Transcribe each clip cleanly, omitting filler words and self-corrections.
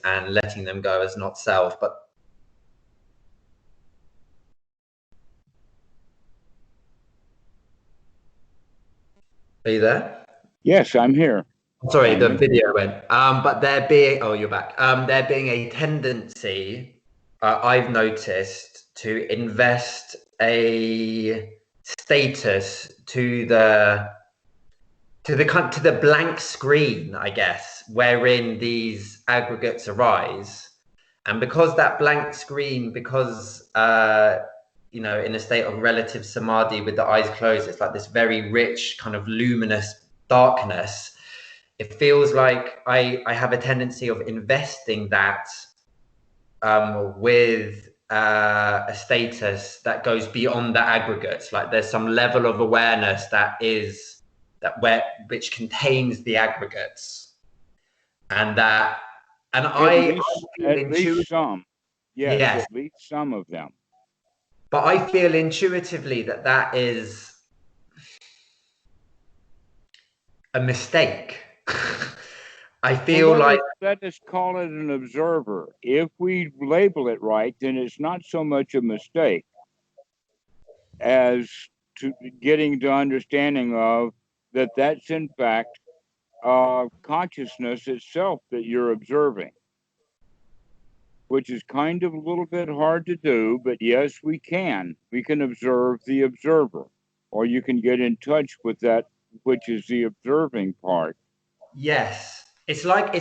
and letting them go as not self. But are you there? Yes, I'm here. Sorry, the video went. But there being, oh, you're back. There being a tendency, I've noticed, to invest a status to the blank screen, I guess, wherein these aggregates arise, and because that blank screen, because you know, in a state of relative samadhi with the eyes closed, it's like this very rich kind of luminous darkness. It feels like I have a tendency of investing that with a status that goes beyond the aggregates. Like there's some level of awareness that is which contains the aggregates, and that, and at least some, yes, at least some of them. But I feel intuitively that that is a mistake. I feel like, let us call it an observer. If we label it right, then it's not so much a mistake as to getting to understanding of that that's in fact consciousness itself that you're observing, which is kind of a little bit hard to do, but yes, we can observe the observer, or you can get in touch with that which is the observing part. yes, it's like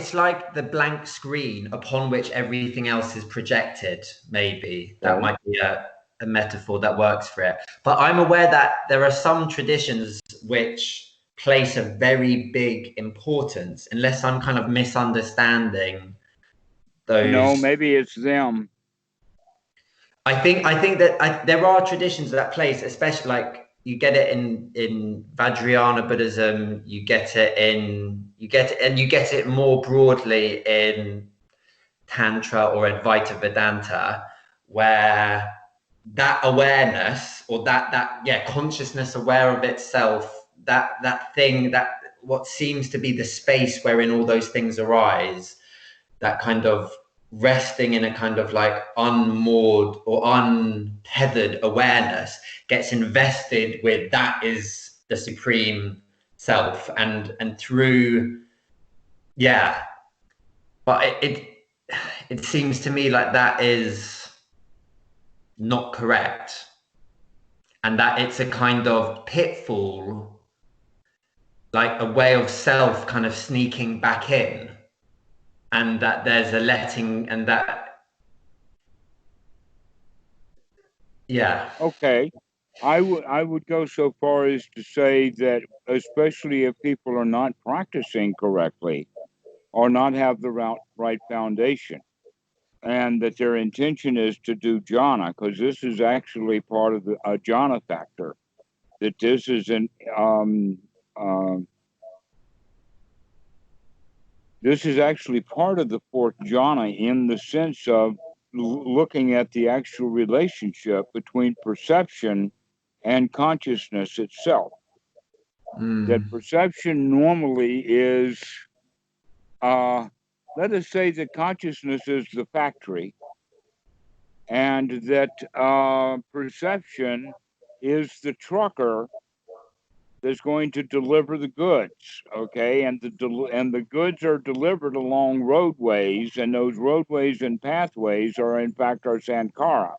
the blank screen upon which everything else is projected. Maybe that might be a metaphor that works for it. But I'm aware that there are some traditions which place a very big importance, unless I'm kind of misunderstanding those. No, maybe it's them. I think that there are traditions that place, especially like you get it in Vajrayana Buddhism, you get it more broadly in Tantra or Advaita Vedanta, where that awareness, or that consciousness aware of itself, that thing, that what seems to be the space wherein all those things arise, that kind of resting in a kind of like unmoored or untethered awareness, gets invested with that is the supreme self, and through, yeah. But it seems to me like that is not correct, and that it's a kind of pitfall, like a way of self kind of sneaking back in, and that there's a letting, and that, yeah. Okay. I would go so far as to say that, especially if people are not practicing correctly or not have the right foundation, and that their intention is to do jhana, because this is actually part of the jhana factor, that this is this is actually part of the fourth jhana, in the sense of looking at the actual relationship between perception and consciousness itself. That perception normally is, let us say that consciousness is the factory, and that perception is the trucker that's going to deliver the goods, okay? And the goods are delivered along roadways, and those roadways and pathways are in fact our sankhara.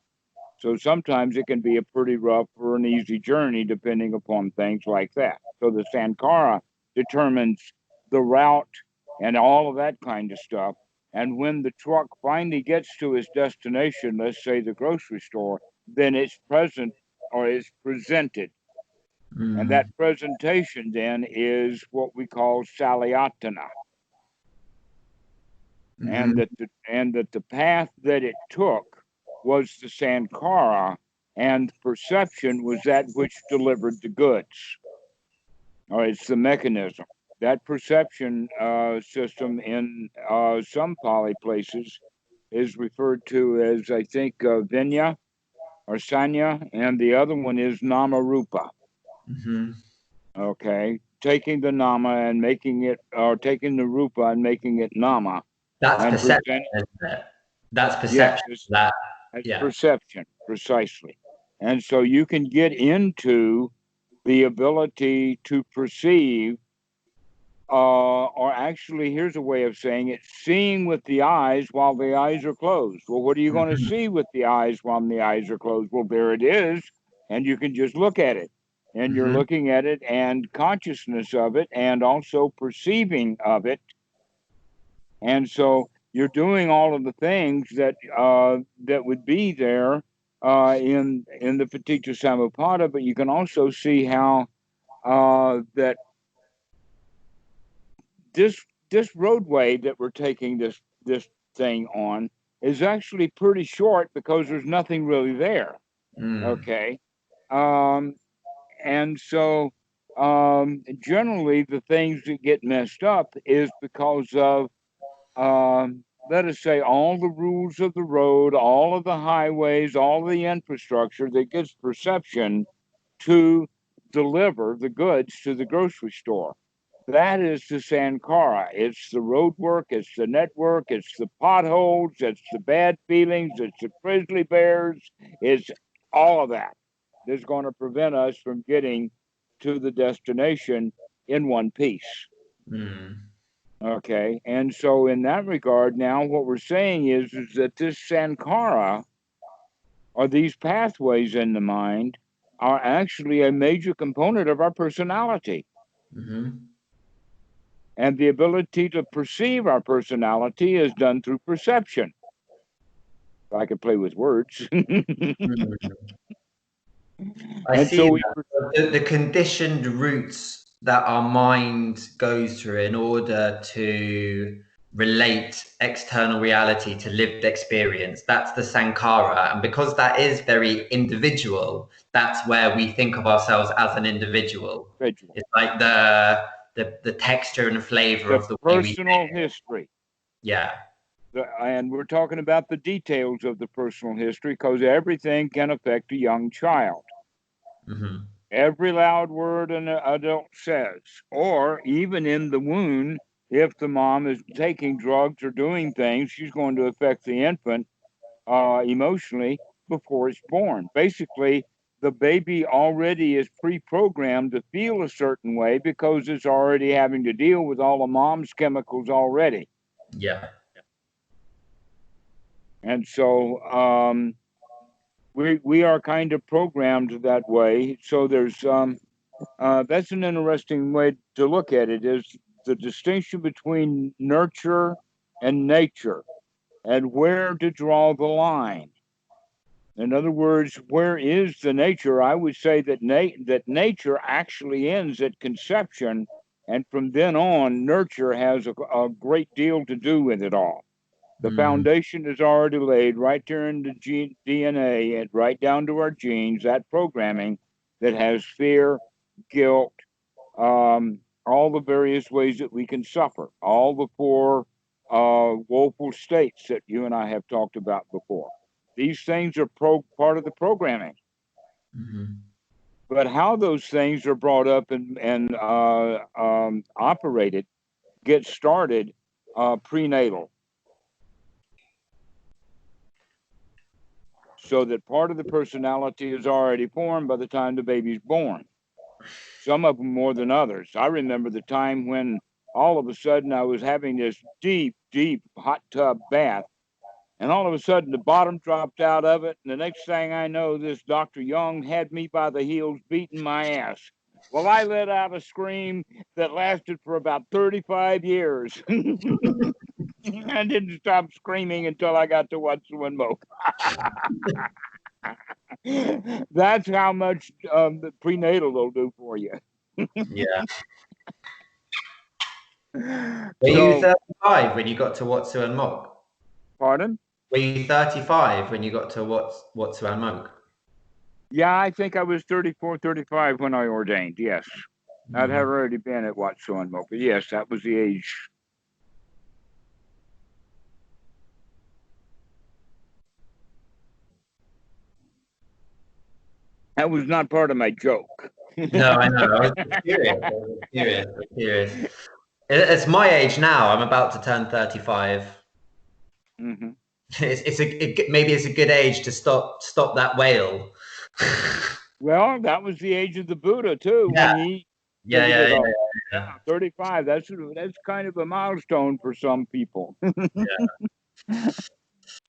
So sometimes it can be a pretty rough or an easy journey, depending upon things like that. So the sankhara determines the route and all of that kind of stuff. And when the truck finally gets to its destination, let's say the grocery store, then it's present, or it's presented. And that presentation then is what we call salayatana. And that the path that it took was the sankhara, and perception was that which delivered the goods. Or it's the mechanism. That perception system in some Pali places is referred to as, I think, Vinya or Sanya, and the other one is Namarupa. Okay, taking the Nama and making it, or taking the Rupa and making it Nama, That's and perception, present. isn't it? That's Yes, perception. That, it's yeah. perception, precisely. And so you can get into the ability to perceive, or actually, here's a way of saying it: seeing with the eyes while the eyes are closed. Well, what are you going to Mhm. see with the eyes while the eyes are closed? Well, there it is, and you can just look at it. And you're Mhm. looking at it and consciousness of it and also perceiving of it. And so you're doing all of the things that that would be there in the Paticca Samuppada, but you can also see how that this roadway that we're taking this thing on is actually pretty short because there's nothing really there. Mm. Okay, um, and so generally the things that get messed up is because of let us say all the rules of the road, all of the highways, all the infrastructure that gives perception to deliver the goods to the grocery store. That is the Sankara. It's the road work, it's the network, it's the potholes, it's the bad feelings, it's the grizzly bears, it's all of that that's going to prevent us from getting to the destination in one piece. Mm. Okay. And so in that regard, now what we're saying is that this Sankara, or these pathways in the mind, are actually a major component of our personality. Mhm. And the ability to perceive our personality is done through perception. I could play with words. Mm. I And see so that. The conditioned routes that our mind goes through in order to relate external reality to lived experience, that's the Sankara. And because that is very individual, that's where we think of ourselves as an individual. It's like the texture and flavor the of the way we personal history. yeah. And we're talking about the details of the personal history because everything can affect a young child. Mm-hmm. Every loud word an adult says, or even in the womb, if the mom is taking drugs or doing things, she's going to affect the infant emotionally before it's born. Basically, the baby already is pre-programmed to feel a certain way because it's already having to deal with all of mom's chemicals already. Yeah. And so we are kind of programmed that way. So there's that's an interesting way to look at it, is the distinction between nurture and nature and where to draw the line. In other words, where is the nature? I would say that that nature actually ends at conception, and from then on, nurture has a great deal to do with it all. The Mm. foundation is already laid right there in the DNA and right down to our genes, that programming that has fear, guilt, all the various ways that we can suffer, all the four woeful states that you and I have talked about before. These things are part of the programming. Mm-hmm. But how those things are brought up and operated, get started prenatal. So that part of the personality is already formed by the time the baby's born. Some of them more than others. I remember the time when all of a sudden I was having this deep, deep hot tub bath, and all of a sudden the bottom dropped out of it, and the next thing I know, this Dr. Young had me by the heels beating my ass. Well, I let out a scream that lasted for about 35 years. I didn't stop screaming until I got to Watsu and Moke. That's how much the prenatal will do for you. Yeah. Were you So, 35 when you got to Watsu and Mok? pardon? Were you 35 when you got to Watsu and Mok? Yeah, I think I was 34, 35 when I ordained. Yes. I'd have Mm. already been at Watsu and Moke. Yes, that was the age. That was not part of my joke. No, I know. I was curious. I was curious. I was curious. It's my age now. I'm about to turn 35. Mm-hmm. Maybe it's a good age to stop that whale. Well, that was the age of the Buddha too, Yeah, when he yeah, figured yeah, it yeah, out. yeah. Yeah, 35. That's kind of a milestone for some people.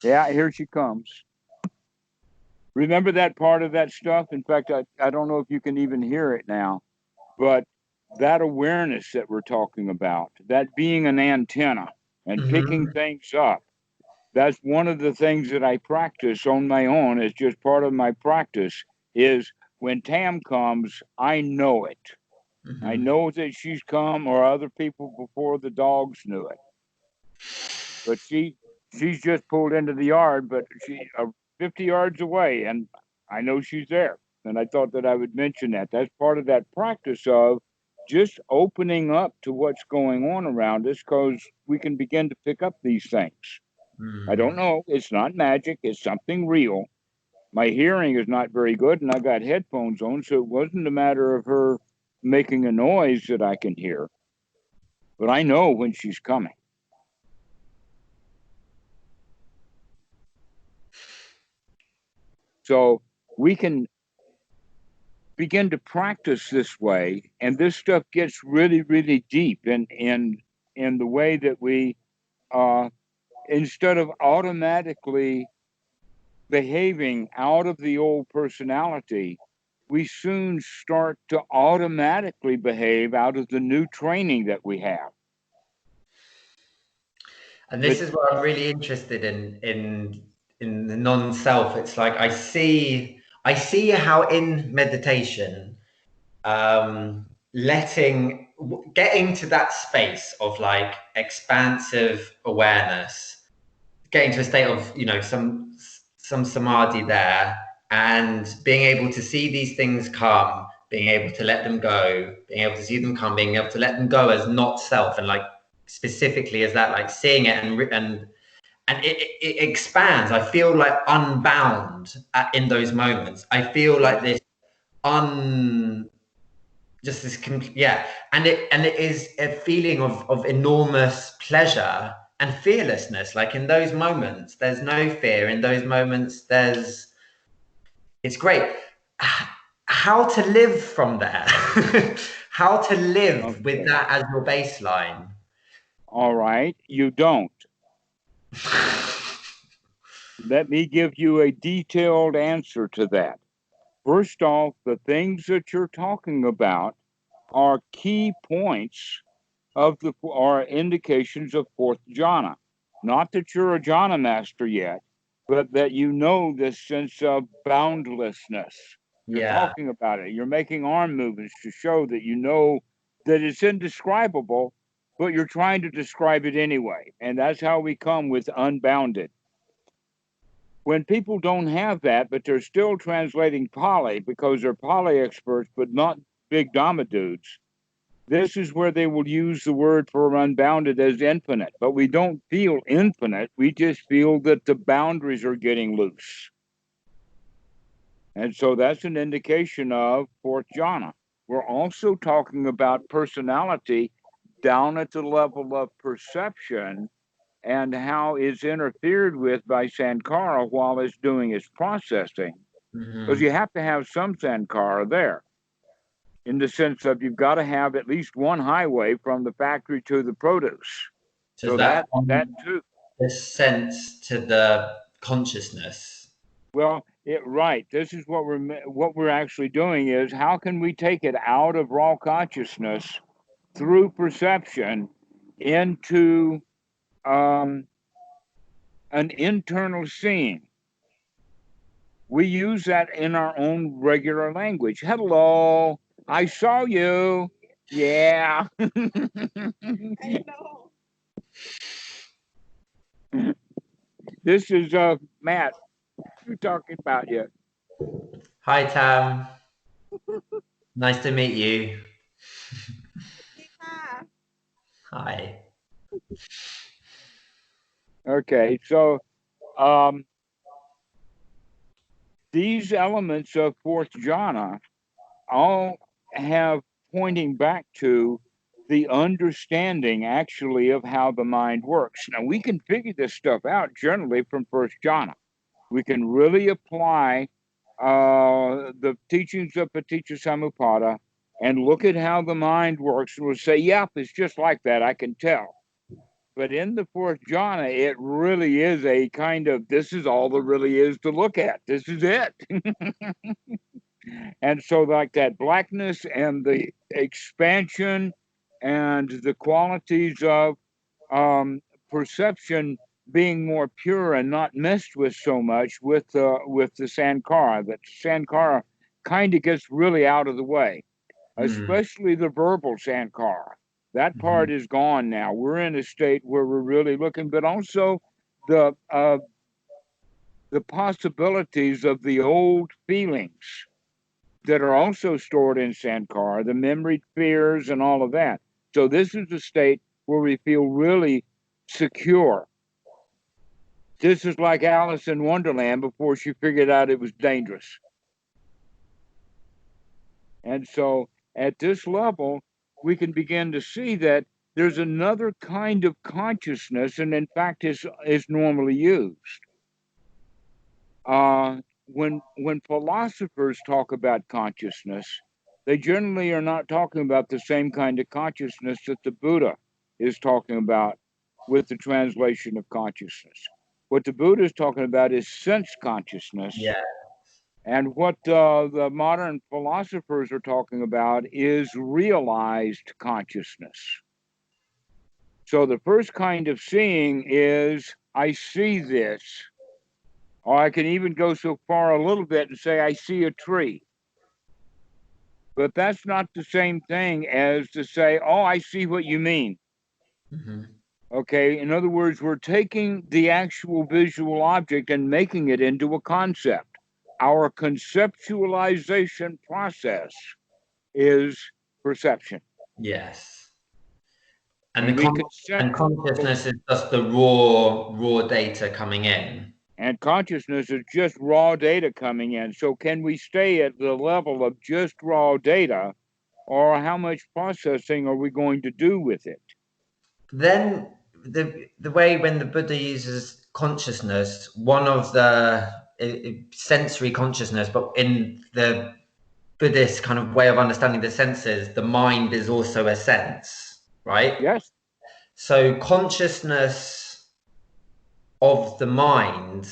Yeah, here she comes. Remember that part of that stuff? In fact, I don't know if you can even hear it now, but that awareness that we're talking about, that being an antenna and picking Hmm. things up, that's one of the things that I practice on my own as just part of my practice is when Tam comes, I know it. I Hmm. know that she's come or other people before the dogs knew it. But she's just pulled into the yard, but she 50 yards away, and I know she's there. And I thought that I would mention that. That's part of that practice of just opening up to what's going on around us, because we can begin to pick up these things. I don't know. It's not magic. It's something real. My hearing is not very good, and I got headphones on, so it wasn't a matter of her making a noise that I can hear. But I know when she's coming. So we can begin to practice this way, and this stuff gets really, really deep in the way that we instead of automatically behaving out of the old personality, we soon start to automatically behave out of the new training that we have. And But this is what I'm really interested in the non-self. It's like I see how in meditation, getting to that space of like expansive awareness, getting to a state of some samadhi there, and being able to see these things come, being able to let them go, being able to see them come, being able to let them go as not self, and like specifically as that, like seeing it and it expands. I feel like unbound in those moments. I feel like this un just this yeah, and it is a feeling of enormous pleasure and fearlessness. Like in those moments there's no fear. In those moments it's great. How to live from there? How to live with okay, that as your baseline? all right, you don't. Let me give you a detailed answer to that. First off, the things that you're talking about are key points of the are indications of fourth jhana. Not that you're a jhana master yet, but that you know this sense of boundlessness. You're Yeah. talking about it. You're making arm movements to show that you know that it's indescribable, but you're trying to describe it anyway. And that's how we come with unbounded. When people don't have that, but they're still translating Pali because they're Pali experts, but not big Dhamma dudes, this is where they will use the word for unbounded as infinite. But we don't feel infinite. We just feel that the boundaries are getting loose. And so that's an indication of fourth jhana. We're also talking about personality down at the level of perception and how it's interfered with by Sankara while it's doing its processing. Because Mm-hmm. you have to have some Sankara there, in the sense of you've got to have at least one highway from the factory to the produce. So So that that too. the sense to the consciousness. Well, right. This is what we're actually doing is how can we take it out of raw consciousness through perception into um, an internal seeing. We use that in our own regular language. Hello, I saw you. Yeah. This is Matt. Who talking about you? Hi, Tam. Nice to meet you. Hi. Okay, so um, these elements of fourth jhana all have pointing back to the understanding actually of how the mind works. Now, we can figure this stuff out generally from First Jhana. We can really apply the teachings of Paticca Samuppada and look at how the mind works, and we'll say, yep, it's just like that, I can tell. But in the fourth jhana, it really is a kind of, this is all there really is to look at. This is it. And so like that blackness and the expansion and the qualities of perception being more pure and not messed with so much with the sankhara, that sankhara kind of gets really out of the way, especially the verbal sankhara. That part is gone now. We're in a state where we're really looking, but also the possibilities of the old feelings that are also stored in sankhara, the memory, fears, and all of that. So this is a state where we feel really secure. This is like Alice in Wonderland before she figured out it was dangerous. And so at this level, we can begin to see that there's another kind of consciousness, and in fact is normally used. When philosophers talk about consciousness, they generally are not talking about the same kind of consciousness that the Buddha is talking about with the translation of consciousness. What the Buddha is talking about is sense consciousness. Yeah. And what the modern philosophers are talking about is realized consciousness. So the first kind of seeing is, I see this. Or I can even go so far a little bit and say, I see a tree. But that's not the same thing as to say, oh, I see what you mean. Okay, in other words, we're taking the actual visual object and making it into a concept. Our conceptualization process is perception. Yes. And And consciousness is just the raw data coming in. And consciousness is just raw data coming in. So can we stay at the level of just raw data, or how much processing are we going to do with it? Then the way when the Buddha uses consciousness, one of the sensory consciousness, but in the Buddhist kind of way of understanding the senses, the mind is also a sense, right? Yes. So consciousness of the mind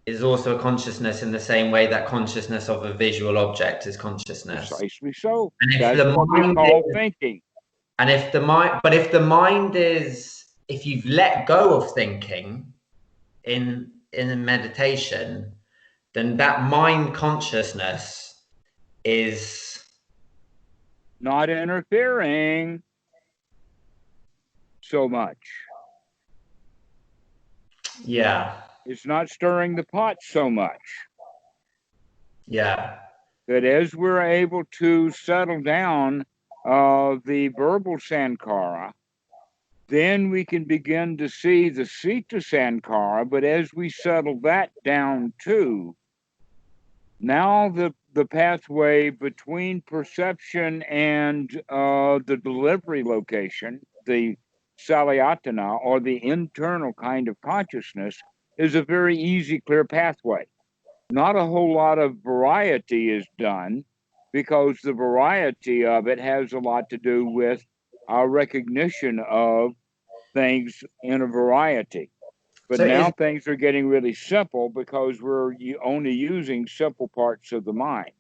is also a consciousness in the same way that consciousness of a visual object is consciousness. Precisely so. And if That's the what we call thinking. And if the mind is, if you've let go of thinking in a meditation, then that mind consciousness is not interfering so much. Yeah. It's not stirring the pot so much. Yeah. That as we're able to settle down the verbal sankhara, then we can begin to see the citta sankhara. But as we settle that down too, now the pathway between perception and the delivery location, the salayatana, or the internal kind of consciousness, is a very easy, clear pathway. Not a whole lot of variety is done, because the variety of it has a lot to do with our recognition of things in a variety. But so now things are getting really simple because we're only using simple parts of the mind.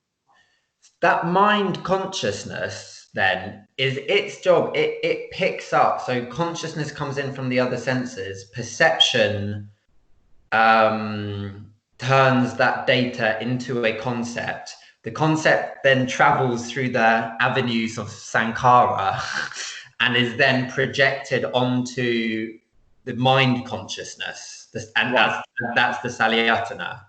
That mind consciousness then is its job. It picks up. So consciousness comes in from the other senses. Perception turns that data into a concept. The concept then travels through the avenues of sankhara and is then projected onto the mind consciousness. And that's the salayatana.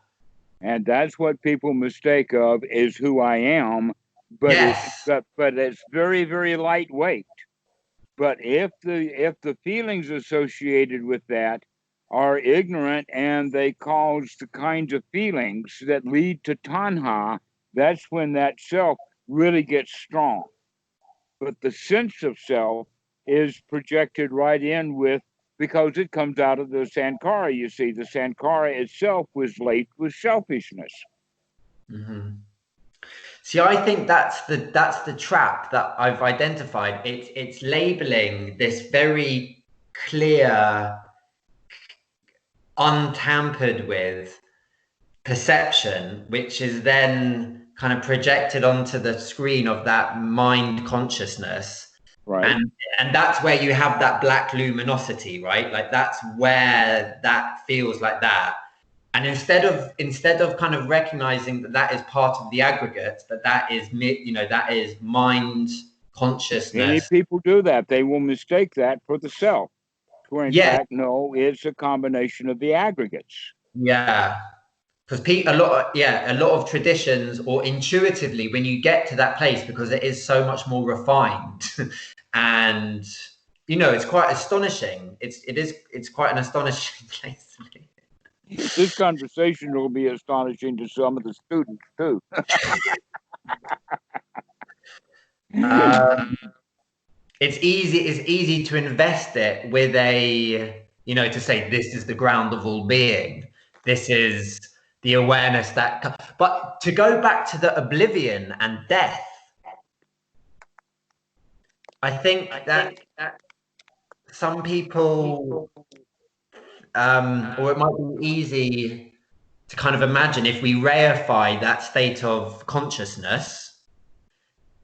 And that's what people mistake of is who I am, but yes. it's very, very lightweight. But if the feelings associated with that are ignorant and they cause the kinds of feelings that lead to tanha, that's when that self really gets strong. But the sense of self is projected right in with, because it comes out of the Sankara. You see, the Sankara itself was laced with selfishness. Mm-hmm. See, I think that's the trap that I've identified. It's labeling this very clear, untampered with perception, which is then kind of projected onto the screen of that mind consciousness. Right. And that's where you have that black luminosity, right? Like that's where that feels like that. And instead of kind of recognizing that that is part of the aggregate, that is, that is mind consciousness. Many people do that. They will mistake that for the self, where in fact, no, it's a combination of the aggregates. Yeah. Because a lot of traditions, or intuitively, when you get to that place, because it is so much more refined, and it's quite astonishing. It's quite an astonishing place. This conversation will be astonishing to some of the students too. It's easy to invest it with to say this is the ground of all being. This is the awareness but to go back to the oblivion and death, I think that some people, or it might be easy to kind of imagine, if we reify that state of consciousness,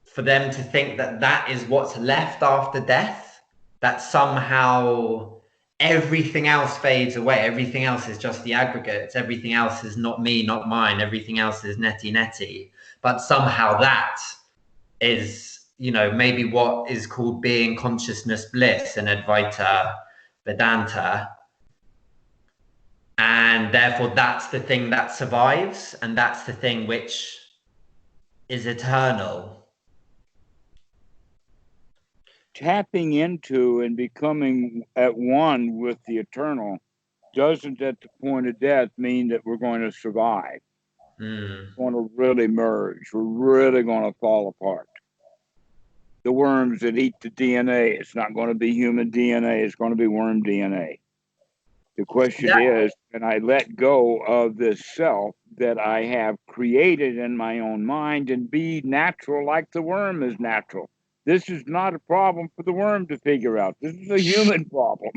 for them to think that that is what's left after death, that somehow everything else fades away. Everything else is just the aggregates. Everything else is not me, not mine. Everything else is neti. But somehow that is, maybe what is called being consciousness bliss in Advaita Vedanta. And therefore that's the thing that survives, and that's the thing which is eternal. Tapping into and becoming at one with the eternal doesn't, at the point of death, mean that we're going to survive. We're going to really merge. We're really going to fall apart. The worms that eat the DNA, it's not going to be human DNA, it's going to be worm DNA. The question is, can I let go of this self that I have created in my own mind and be natural like the worm is natural? This is not a problem for the worm to figure out. This is a human problem.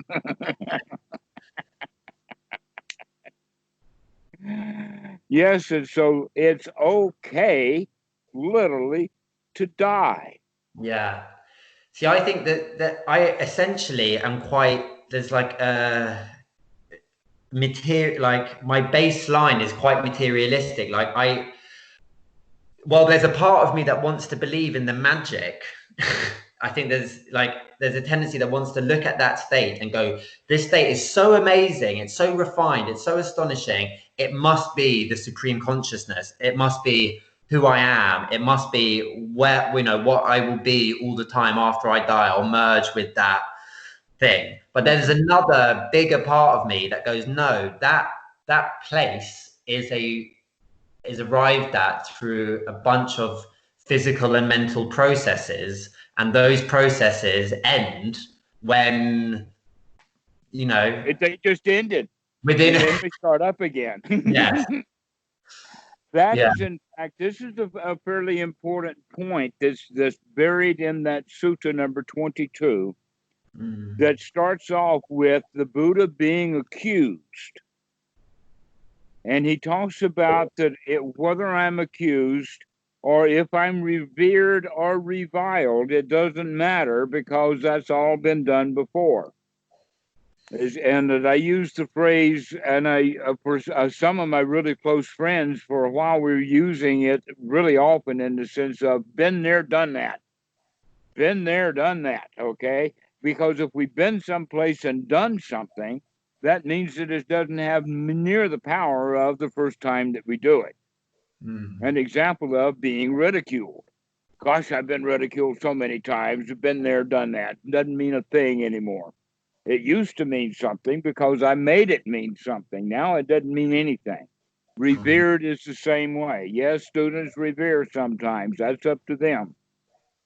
Yes, and so it's okay, literally, to die. Yeah. See, I think that I essentially am there's like a material, like my baseline is quite materialistic. There's a part of me that wants to believe in the magic. I think there's a tendency that wants to look at that state and go, this state is so amazing, it's so refined, it's so astonishing, it must be the supreme consciousness, it must be who I am, it must be what I will be all the time after I die. I'll merge with that thing. But there's another bigger part of me that goes, no, that place is arrived at through a bunch of physical and mental processes, and those processes end when they just ended within, and then we start up again. Yes. That is, in fact, this is a fairly important point that's buried in that sutta number 22, that starts off with the Buddha being accused. And he talks about that whether I'm accused or if I'm revered or reviled, it doesn't matter, because that's all been done before. And that I use the phrase, and for some of my really close friends, for a while we were using it really often in the sense of been there, done that. Been there, done that, okay? Because if we've been someplace and done something, that means that it doesn't have near the power of the first time that we do it. An example of being ridiculed. Gosh, I've been ridiculed so many times. Been there, done that. Doesn't mean a thing anymore. It used to mean something because I made it mean something. Now it doesn't mean anything. Revered is the same way. Yes, students revere sometimes. That's up to them.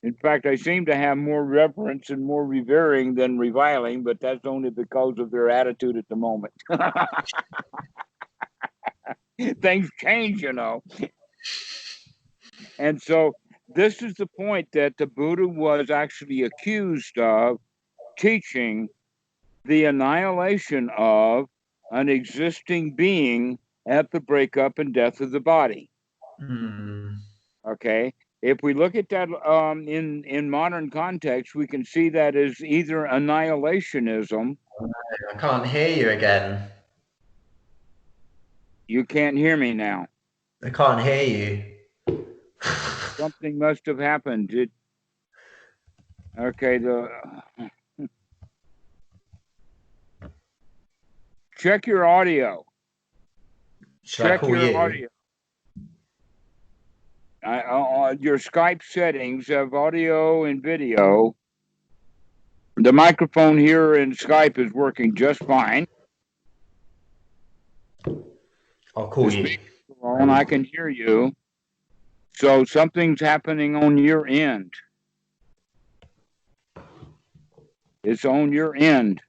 In fact, I seem to have more reverence and more revering than reviling, but that's only because of their attitude at the moment. Things change, you know. And so this is the point that the Buddha was actually accused of teaching the annihilation of an existing being at the breakup and death of the body. Okay. If we look at that in modern context, we can see that as either annihilationism. I can't hear you again. You can't hear me now. I can't hear you. Something must have happened. Okay. Check your audio. Check your audio. Your Skype settings have audio and video. The microphone here in Skype is working just fine. I'll call you. And I can hear you. So something's happening on your end. It's on your end.